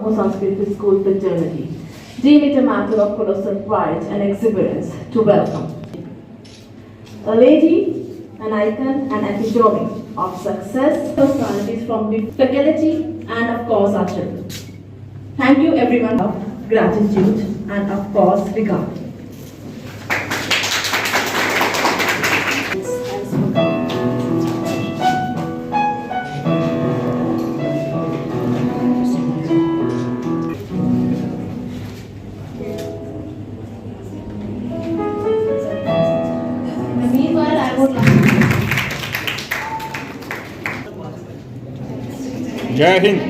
for Sanskrit School fraternity, deem it a matter of colossal pride and exuberance to welcome a lady, an icon, and epitome of success, personalities from the faculty, and of course our children. Thank you everyone of gratitude and of course regard. Jai Hind.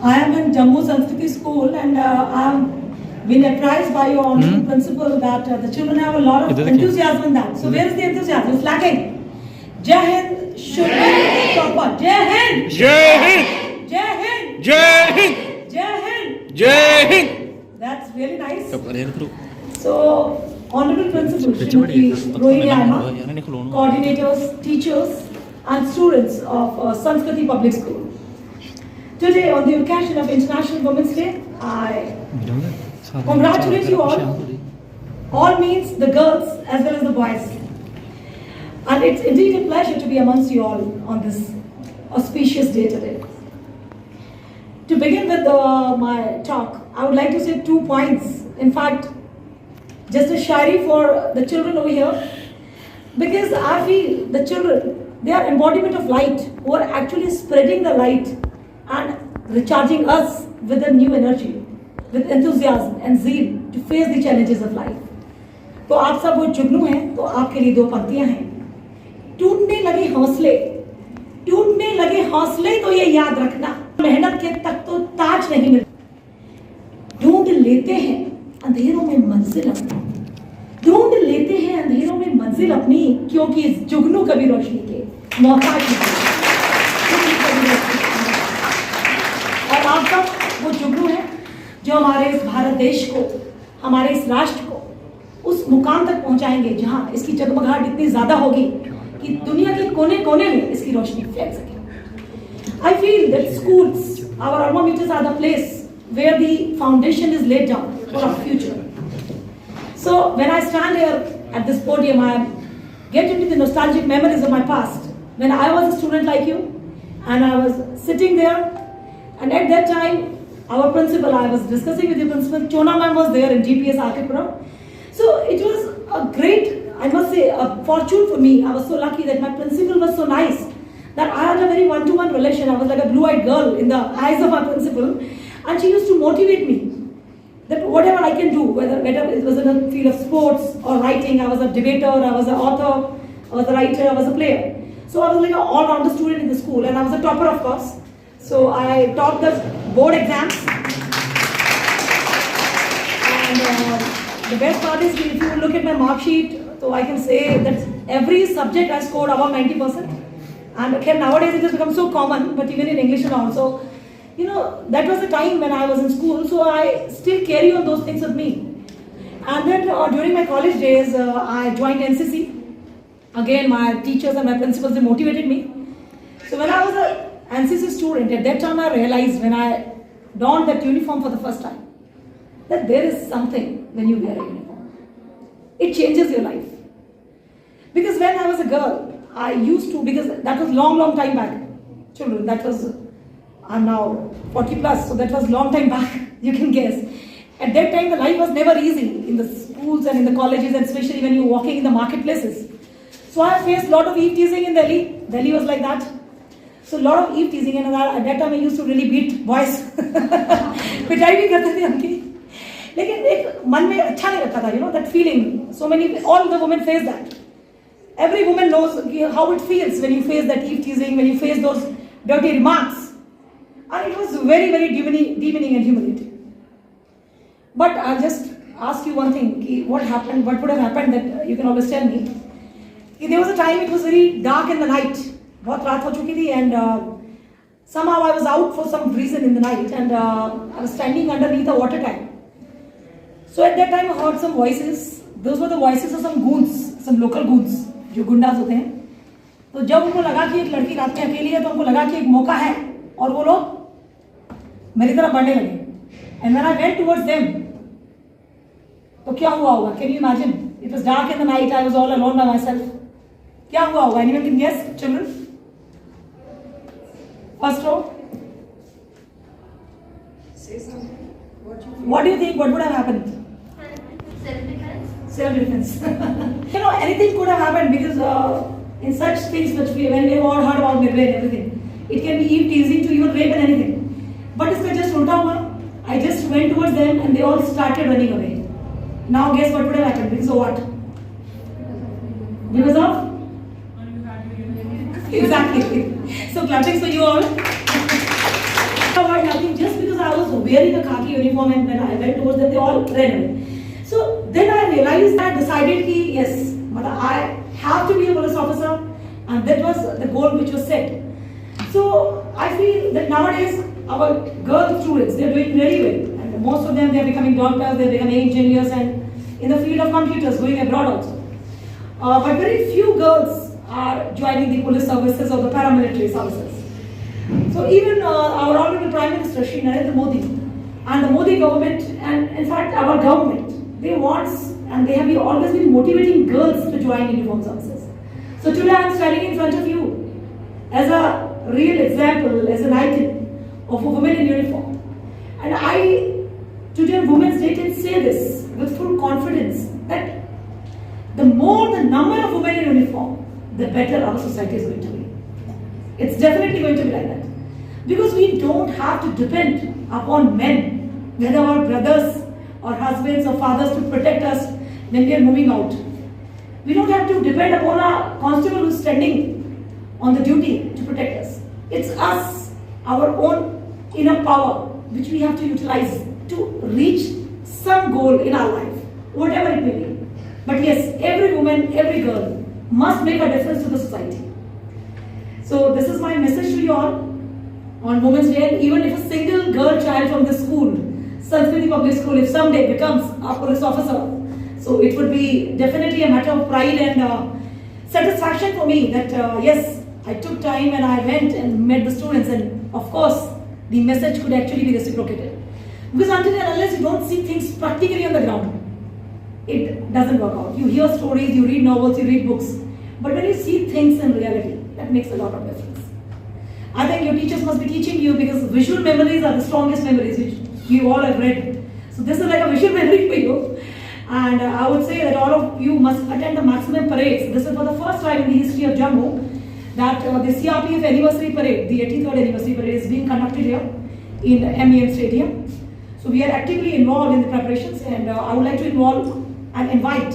I am in Jammu Sanskrit School and I have been apprised by your honorable principal that the children have a lot of enthusiasm in that. So where is the enthusiasm? It's lacking. Jai Hind should be proper. Jai Hind! Jai Hind. Jai Hind! Jai Hind. Jai Hind! Jai Hind. That's really nice. So, honorable principal, Shrimati Rohini Amma, coordinators, teachers and students of Sanskriti Public School. Today, on the occasion of International Women's Day, I congratulate you all. All means the girls as well as the boys. And it's indeed a pleasure to be amongst you all on this auspicious day today. To begin with my talk, I would like to say 2 points. In fact, just a shairi for the children over here. Because I feel the children, they are embodiment of light, who are actually spreading the light and recharging us with a new energy, with enthusiasm and zeal to face the challenges of life. तो आप सब वो जुगनू हैं, तो आपके लिए 2 पंक्तियां हैं. टूटने लगे हौसले तो ये याद रखना, मेहनत के तक तो ताज नहीं मिलता. ढूंढ लेते हैं अंधेरों में मंजिल अपनी, क्योंकि इस जुगनू कभी रोशनी के मोहताज नहीं. और आप सब वो जुगनू हैं जो हमारे इस भारत देश को, हमारे इस राष्ट्र को उस मुकाम तक पहुंचाएंगे जहां इसकी जगमगाहट इतनी ज्यादा होगी कि दुनिया के कोने कोने में इसकी रोशनी फैल सके. I feel that schools, our alma maters are the place where the foundation is laid down for our future. So when I stand here at this podium, I get into the nostalgic memories of my past. When I was a student like you, and I was sitting there, and at that time, our principal, I was discussing with the principal, Chona ma'am was there in GPS Arkipuram. So it was a great, I must say, a fortune for me. I was so lucky that my principal was so nice that I had a very one-to-one relation. I was like a blue-eyed girl in the eyes of my principal, and she used to motivate me that whatever I can do, whether it was in the field of sports or writing, I was a debater, I was an author, I was a writer, I was a player. So I was like an all-rounder student in the school, and I was a topper, of course. So I topped the board exams. And the best part is, if you look at my mark sheet, so I can say that every subject I scored above 90%. And okay, nowadays it has become so common, but even in English and also, you know, that was the time when I was in school, so I still carry on those things with me. And then during my college days, I joined NCC. Again, my teachers and my principals, they motivated me. So when I was an NCC student, at that time I realized, when I donned that uniform for the first time, that there is something when you wear a uniform. It changes your life. Because when I was a girl, I used to, because that was long time back. Children, that was, I'm now 40 plus, so that was long time back, you can guess. At that time, the life was never easy in the schools and in the colleges, and especially when you're walking in the marketplaces. So I faced a lot of eve teasing in Delhi. Delhi was like that. So a lot of eve teasing, and at that time I used to really beat boys. पिटाई भी करते थे उनकी. लेकिन एक मन में अच्छा नहीं लगता था, you know, that feeling. So many, all the women face that. Every woman knows how it feels when you face that eve teasing, when you face those dirty remarks. And it was very demeaning and humiliating. But I'll just ask you one thing, what happened, what would have happened, that you can always tell me. There was a time it was very dark in the night. बहुत रात हो चुकी थी, and somehow I was out for some reason in the night, and I was standing underneath a water tank. So at that time I heard some voices. Those were the voices of some goons, some local goons, जो गुंडास होते हैं. तो जब उनको लगा कि एक लड़की रात में अकेली है, तो उनको लगा कि एक मौका है, और वो लोग मेरी तरफ बढ़ने लगे. And when I went towards them, तो क्या हुआ होगा? Can you imagine? It was dark in the night. I was all alone by myself. क्या हुआ होगा? Anyone can guess, children? First row. Say something. What do you think? What would have happened? Self-defense. Self-defense. Anything could have happened because in such things when we have all heard about Mirway and everything, it can be even teasing to even rape and anything. But it's just ulta hua. I just went towards them and they all started running away. Now guess what would have happened? Because of what? Because of? Exactly. So clapping for you all. Nothing, just because I was wearing a khaki uniform and when I went towards them, they all ran away. So then I realized that, decided that yes, I have to be a police officer, and that was the goal which was set. So I feel that nowadays our girl students, they are doing really well, and most of them, they are becoming doctors, they are becoming engineers, and in the field of computers, going abroad also. But very few girls are joining the police services or the paramilitary services. So even our honorable Prime Minister, Shri Narendra Modi, and the Modi government, and in fact our government, they want and they have always been motivating girls to join uniform services. So today I am standing in front of you as a real example, as an icon of a woman in uniform. And I, today on Women's Day, can say this with full confidence that the more the number of women in uniform, the better our society is going to be. It's definitely going to be like that. Because we don't have to depend upon men, whether our brothers or husbands or fathers, to protect us when we are moving out. We don't have to depend upon a constable who's standing on the duty to protect us. It's us, our own inner power, which we have to utilize to reach some goal in our life, whatever it may be. But yes, every woman, every girl must make a difference to the society. So this is my message to you all on Women's Day. And even if a single girl child from this school, Sanskriti Public School, if someday becomes a police officer, so it would be definitely a matter of pride and satisfaction for me that yes, I took time and I went and met the students, and of course the message could actually be reciprocated. Because until and unless you don't see things practically on the ground, it doesn't work out. You hear stories, you read novels, you read books, but when you see things in reality, that makes a lot of difference. I think your teachers must be teaching you, because visual memories are the strongest memories, which you all have read. So this is like a visual memory for you. And I would say that all of you must attend the maximum parades. This is for the first time in the history of Jammu that the CRPF anniversary parade, the 83rd anniversary parade, is being conducted here in the MEM Stadium. So we are actively involved in the preparations, and I would like to involve and invite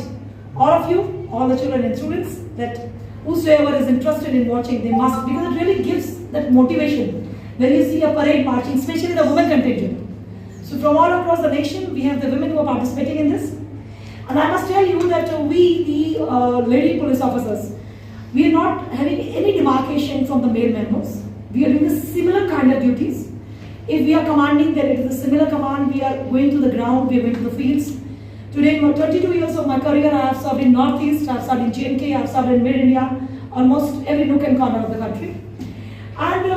all of you, all the children and students, that whosoever is interested in watching, they must, because it really gives that motivation when you see a parade marching, especially the women contingent. So from all across the nation, we have the women who are participating in this. And I must tell you that we, the lady police officers, we are not having any demarcation from the male members. We are doing the similar kind of duties. If we are commanding, then it is a similar command. We are going to the ground, we are going to the fields. Today, in 22 years of my career, I have served in Northeast, I have served in JNK, I have served in Mid-India, almost every nook and corner of the country. And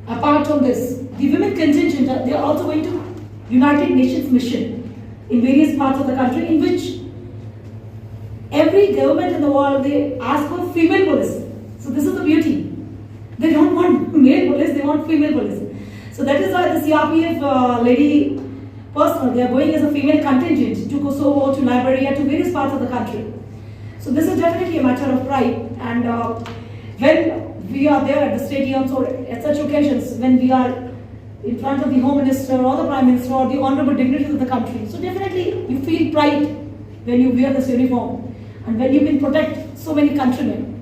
apart from this, the women contingent, they are also going to United Nations mission in various parts of the country, in which every government in the world, they ask for female police. So this is the beauty. They don't want male police, they want female police. So that is why the CRPF lady personnel, they are going as a female contingent to Kosovo, to Liberia, to various parts of the country. So this is definitely a matter of pride. And when we are there at the stadiums or at such occasions, when we are in front of the Home Minister or the Prime Minister or the honorable dignitaries of the country, so definitely you feel pride when you wear this uniform and when you can protect so many countrymen.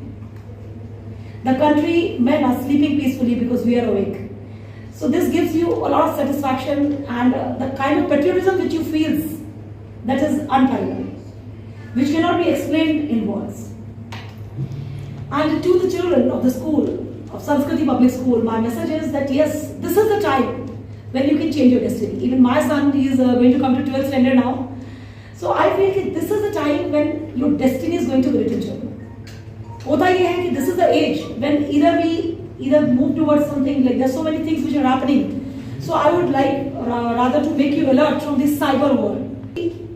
The countrymen are sleeping peacefully because we are awake. So this gives you a lot of satisfaction, and the kind of patriotism which you feel, that is unparalleled, which cannot be explained in words. And to the children of the school, of Sanskriti Public School, my message is that yes, this is the time when you can change your destiny. Even my son, he is going to come to 12th standard now. So I feel that this is the time when your destiny is going to be written, children. Hota ye hai ki this is the age when either we move towards something, like there's so many things which are happening. So I would like rather to make you alert from this cyber world.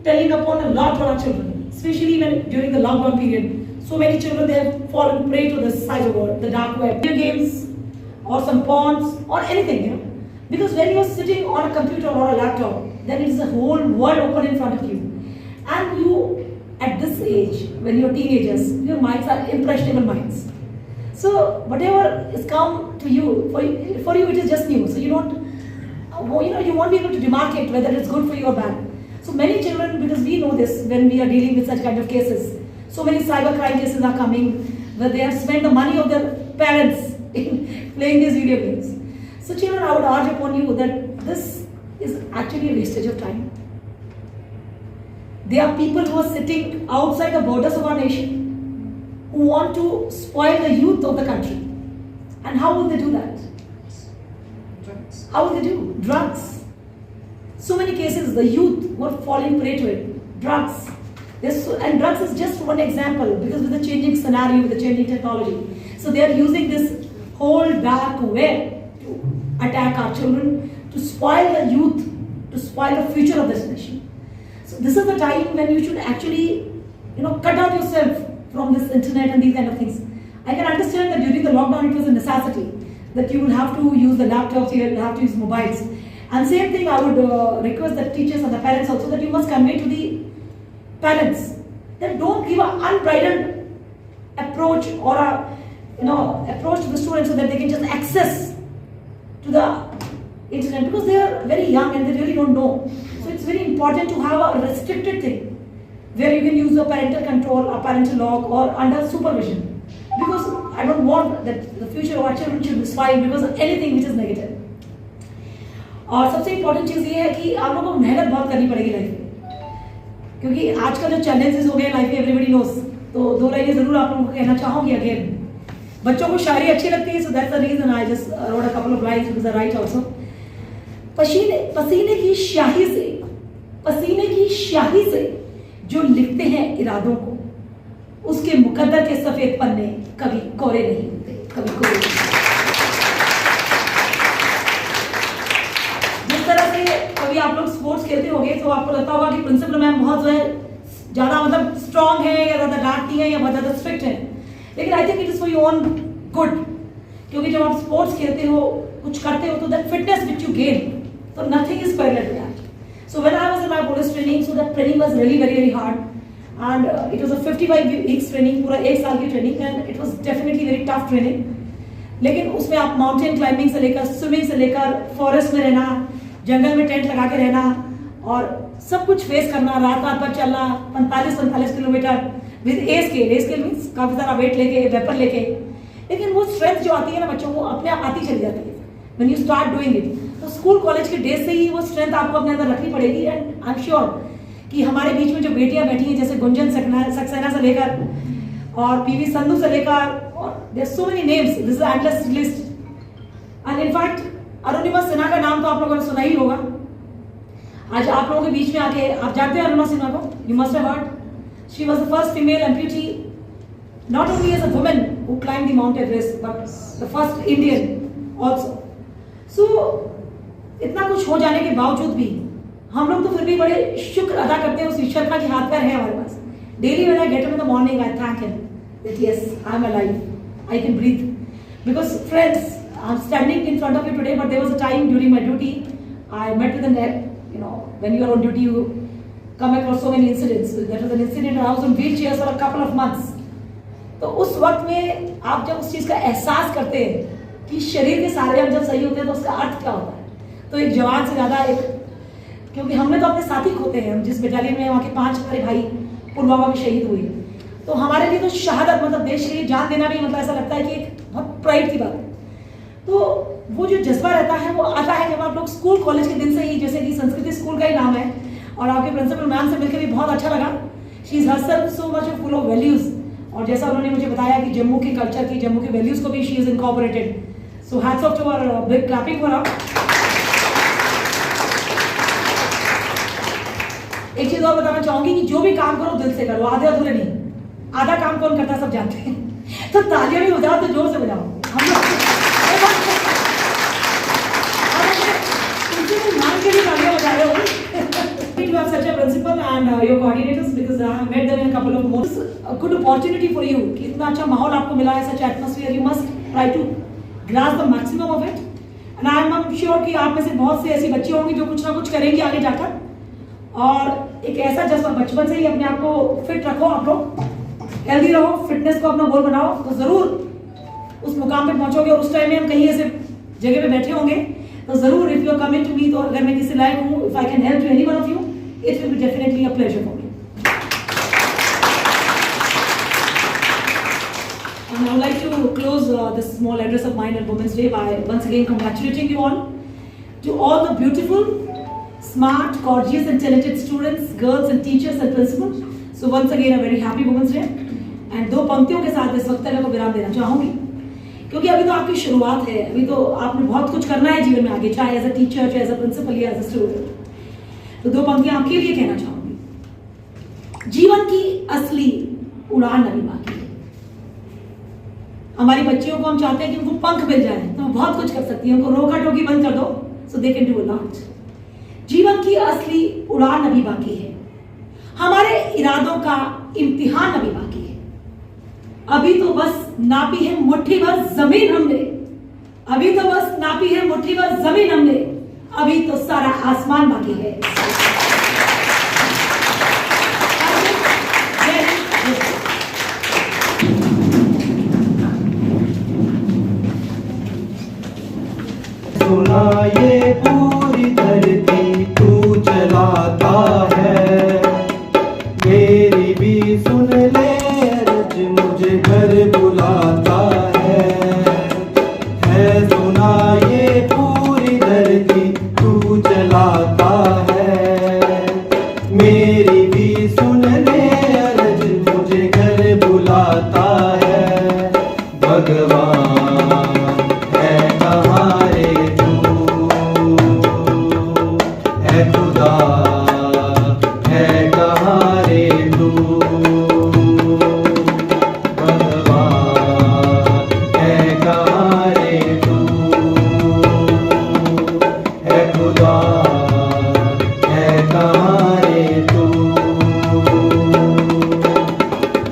Telling upon a lot for our children, especially when during the lockdown period. So many children, they have fallen prey to this cyber world, the dark web, video games, or some porns, or anything, you know. Because when you are sitting on a computer or a laptop, then it is a whole world open in front of you. And you, at this age, when you are teenagers, your minds are impressionable minds. So whatever is come to you, for you it is just new. So you don't, you won't be able to demarcate whether it's good for you or bad. So many children, because we know this when we are dealing with such kind of cases, so many cyber crime cases are coming where they have spent the money of their parents in playing these video games. So children, I would urge upon you that this is actually a wastage of time. There are people who are sitting outside the borders of our nation who want to spoil the youth of the country. And how will they do that? Drugs. How will they do? Drugs. So many cases, the youth who are falling prey to it. Drugs. And drugs is just one example, because with the changing scenario, with the changing technology. So they are using this whole dark web to attack our children, to spoil the youth, to spoil the future of this nation. So this is the time when you should actually, cut out yourself from this internet and these kind of things. I can understand that during the lockdown it was a necessity that you will have to use the laptops, you will have to use mobiles. And same thing I would request the teachers and the parents also, that you must convey to the parents that don't give an unbridled approach or approach to the students so that they can just access to the internet, because they are very young and they really don't know. So it's very important to have a restricted thing where you can use a parental control, a parental lock, or under supervision, because I don't want that the future of our children should be spoiled because of anything which is negative. और सबसे important चीज़ ये है कि आप लोगों को मेहनत बहुत करनी पड़ेगी लाइफ में, क्योंकि आजकल जो चैलेंजेस हो गए लाइफ में, एवरीबडी नोस. तो दो लाइनें ज़रूर आप लोगों को कहना चाहूँगी अगेन. बच्चों को शायरी अच्छी लगती है, so that's the reason I just wrote a couple of lines because I write also. पसीने की स्याही से जो लिखते हैं इरादों को, उसके मुकद्दर के सफेद पन्ने कभी कोरे नहीं होते, कभी कोरे नहीं. जिस तरह से कभी आप लोग स्पोर्ट्स खेलते होंगे तो आपको लगता होगा कि प्रिंसिपल मैम बहुत जो है ज्यादा मतलब स्ट्रांग है या ज्यादा डांटती है या बहुत ज्यादा स्ट्रिक्ट है, लेकिन I think it is for your own good, क्योंकि जब आप स्पोर्ट्स खेलते हो, कुछ करते हो, तो that fitness which you gain, so nothing is parallel to that. So when I was in my police training, so that training was really very very hard, and it was a 55 weeks training, पूरा एक साल की training, and it was definitely very tough training. लेकिन उसमें आप mountain climbing से लेकर, swimming से लेकर, फॉरेस्ट में रहना, जंगल में टेंट लगा के रहना, और सब कुछ फेस करना, रात भर चलना 45 kilometre with a scale means काफी सारा वेट लेके, वेपर लेके. लेकिन वो स्ट्रेंथ जो आती है ना बच्चों को, अपने आप आती चली जाती है when you start doing it. तो स्कूल कॉलेज के डेज से ही वो स्ट्रेंथ आपको अपने अंदर रखनी पड़ेगी. एंड आई एम श्योर कि हमारे बीच में जो बेटियां बैठी हैं, जैसे गुंजन सक्सेना से लेकर और पीवी संधू से लेकर, और there so many names, this is endless list. And in fact Arunima Sinha का नाम तो आप लोगों ने सुना ही होगा. आज आप लोगों के बीच में आके, आप जानते हैं अरुणिमा सिन्हा को, you must have heard. She was the first female amputee, not only as a woman who climb the Mount Everest, but the first Indian also. So इतना कुछ हो जाने के बावजूद भी हम लोग तो फिर भी बड़े शुक्र अदा करते हैं उस ईश्वर का कि हाथ पैर है हमारे पास. Daily when I get up in the morning I thank him that yes I am alive, I can breathe. Because friends, I am standing in front of you today, but there was a time during my duty I met with when you are on duty you come across so many incidents. That was an incident, I was on wheel chair for a couple of months. तो उस वक्त में आप जब उस चीज का एहसास करते हैं कि शरीर के सारे अंग जब सही होते हैं तो उसका अर्थ क्या होता है. तो एक जवान से ज्यादा एक, क्योंकि हमने तो अपने साथी खोते हैं, जिस बटालियन में वहाँ के 5 हमारे भाई पुलवामा में शहीद हुए, तो हमारे लिए तो शहादत मतलब देश के लिए जान देना भी मतलब ऐसा लगता है कि एक बहुत प्राइड की बात है. तो वो जो जज्बा रहता है वो आता है जब आप लोग स्कूल कॉलेज के दिन से ही, जैसे कि संस्कृति स्कूल का ही नाम है, और आपके प्रिंसिपल मैम से मिलकर भी बहुत अच्छा लगा. She is herself so much full of values, और जैसा उन्होंने मुझे बताया कि जम्मू के कल्चर की, जम्मू के वैल्यूज को भी she is incorporated. So hats off to our big clapping for her. एक चीज और बताना चाहूंगी कि जो भी काम करो दिल से करो, आधे अधूरे नहीं. आधा काम कौन करता है सब जानते हैं. तो तालियां भी बजाओ तो जोर से बजाओ. हम लोग principal and your coordinators because I have met them in a couple of months. A good opportunity for you कि इतना अच्छा माहौल आपको मिला है, such atmosphere, you must try to grasp the maximum of it. And I am sure कि आप में से बहुत से ऐसी बच्ची होंगी जो कुछ ना कुछ करेंगी आगे जाकर, और एक ऐसा जज्बा बचपन से ही अपने आप को फिट रखो, आप लोग हेल्दी रहो, फिटनेस को अपना गोल बनाओ, तो जरूर उस मुकाम पे पहुंचोगे। और उस टाइम में हम कहीं ऐसे जगह पे बैठे होंगे तो जरूर, if you are coming to me, तो अगर मैं किसी लायक हूँ, if I can help you, any one of you, it will be definitely a pleasure for me. And I would like to close this small address of mine at Women's Day by once again congratulating you all, to all the beautiful, smart, gorgeous and talented students, girls and teachers and principals. So once again a very happy Women's Day. And दो पंक्तियों के साथ इस वक्तव्य को विराम देना चाहूँगी, क्योंकि अभी तो आपकी शुरुआत है, अभी तो आपने बहुत कुछ करना है जीवन में आगे, चाहे एज अ टीचर, चाहे एज अ प्रिंसिपल या एज अ स्टूडेंट। तो दो पंक्तियां आपके लिए कहना चाहूँगी। जीवन की असली उड़ान अभी बाकी है। हमारी बच्चियों को हम चाहते हैं कि उनको पंख मिल जाए तो वो बहुत कुछ कर सकती है, उनको रोका टोकी बंद कर दो, so they can do a lot. जीवन की असली उड़ान अभी बाकी है, हमारे इरादों का इम्तिहान अभी बाकी है। अभी तो बस नापी है मुट्ठी भर जमीन हमने, अभी तो बस नापी है मुट्ठी भर जमीन हमने, अभी तो सारा आसमान बाकी है। सुना ये पूरी धरती तू चलाता है, मेरी भी सुन ले अर्ज मुझे घर बुलाता है सुना ये पूरी धरती तू चलाता है, मेरी भी सुन ले अर्ज मुझे घर बुलाता है। भगवान है कहाँ रे तू, है खुदा है कहाँ रे तू, भगवान है कहाँ रे तू, है खुदा है कहाँ रे तू,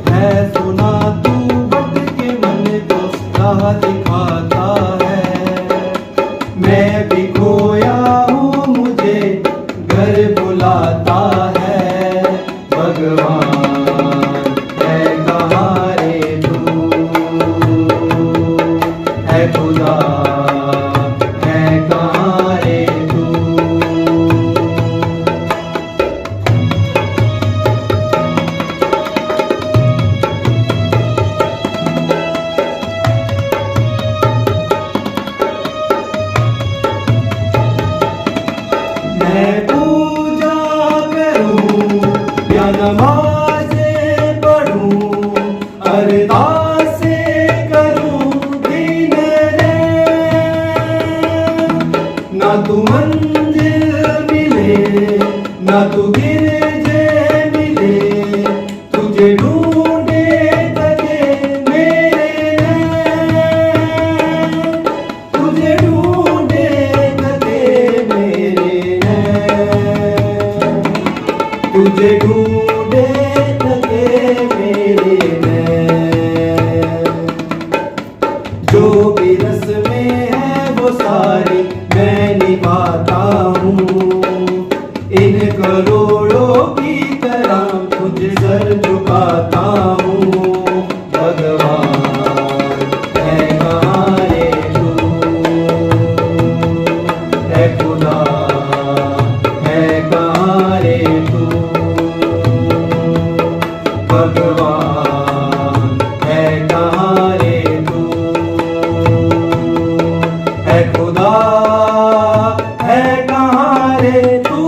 है सुना तू भटके मन को राह दिखाता है, मैं भी खोया हूँ मुझे घर बुलाता है। भगवान है कहाँ रे तू, है खुदा है कहाँ रे तू। मैं पूजा करूं या नमाज़ें पढ़ूं, अरदासें करूं दिन रैन, ना तू मंजिल मिले ना तू गिरजे मिले, तुझे ढूंढे तके मेरे नैन, तुझे ढूंढे तके मेरे नैन, तुझे ढूंढे तके मेरे नैन। जो भी रस्में हैं वो सारी मैं निभाता हूँ, इन करोड़ों की तरह तुझ सर झुकाता हूँ। भगवान है कहाँ रे तू, है खुदा है कहाँ रे तू, भगवान है कहाँ रे तू, है खुदा है कहाँ रे तू।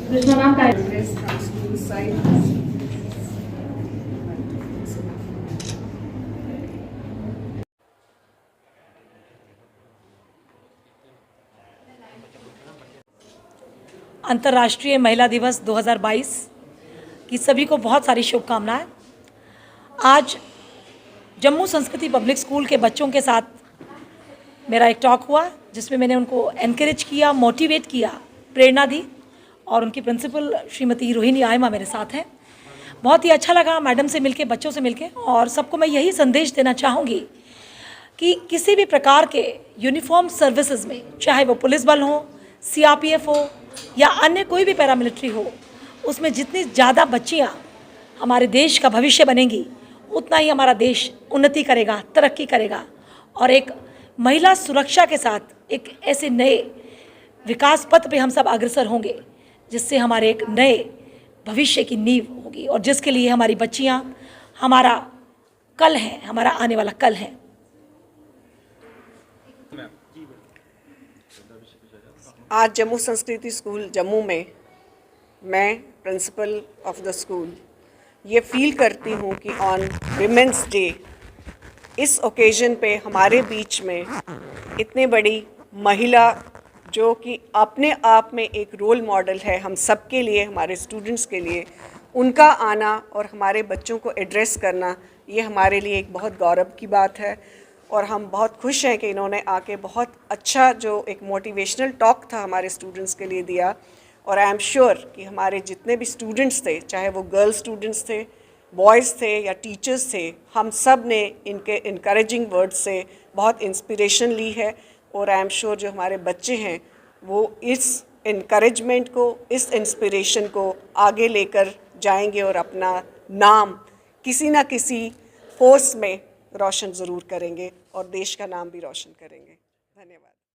कृष्णा मैम का Progress from school side. अंतर्राष्ट्रीय महिला दिवस 2022 की सभी को बहुत सारी शुभकामनाएं। आज जम्मू संस्कृति पब्लिक स्कूल के बच्चों के साथ मेरा एक टॉक हुआ जिसमें मैंने उनको एनकरेज किया, मोटिवेट किया, प्रेरणा दी और उनकी प्रिंसिपल श्रीमती रोहिणी आयमा मेरे साथ हैं। बहुत ही अच्छा लगा मैडम से मिलके, बच्चों से मिलके, और सबको मैं यही संदेश देना चाहूँगी कि किसी भी प्रकार के यूनिफॉर्म सर्विसेज में, चाहे वो पुलिस बल हो, सीआरपीएफ हो या अन्य कोई भी पैरामिलिट्री हो, उसमें जितनी ज़्यादा बच्चियाँ हमारे देश का भविष्य बनेंगी उतना ही हमारा देश उन्नति करेगा, तरक्की करेगा और एक महिला सुरक्षा के साथ एक ऐसे नए विकास पथ पे हम सब अग्रसर होंगे जिससे हमारे एक नए भविष्य की नींव होगी और जिसके लिए हमारी बच्चियां हमारा कल है, हमारा आने वाला कल है। आज जम्मू संस्कृति स्कूल जम्मू में मैं प्रिंसिपल ऑफ द स्कूल ये फील करती हूँ कि ऑन विमेंस डे इस ओकेजन पे हमारे बीच में इतने बड़ी महिला जो कि अपने आप में एक रोल मॉडल है हम सब के लिए, हमारे स्टूडेंट्स के लिए, उनका आना और हमारे बच्चों को एड्रेस करना ये हमारे लिए एक बहुत गौरव की बात है। और हम बहुत खुश हैं कि इन्होंने आके बहुत अच्छा जो एक मोटिवेशनल टॉक था हमारे स्टूडेंट्स के लिए दिया। और आई एम श्योर कि हमारे जितने भी स्टूडेंट्स थे, चाहे वो गर्ल स्टूडेंट्स थे, बॉयज़ थे या टीचर्स थे, हम सब ने इनके इनकरेजिंग वर्ड्स से बहुत इंस्पिरेशन ली है। और आई एम श्योर जो हमारे बच्चे हैं वो इस इनकरेजमेंट को, इस इंस्पिरेशन को आगे लेकर जाएंगे और अपना नाम किसी ना किसी फोर्स में रोशन ज़रूर करेंगे और देश का नाम भी रोशन करेंगे। धन्यवाद।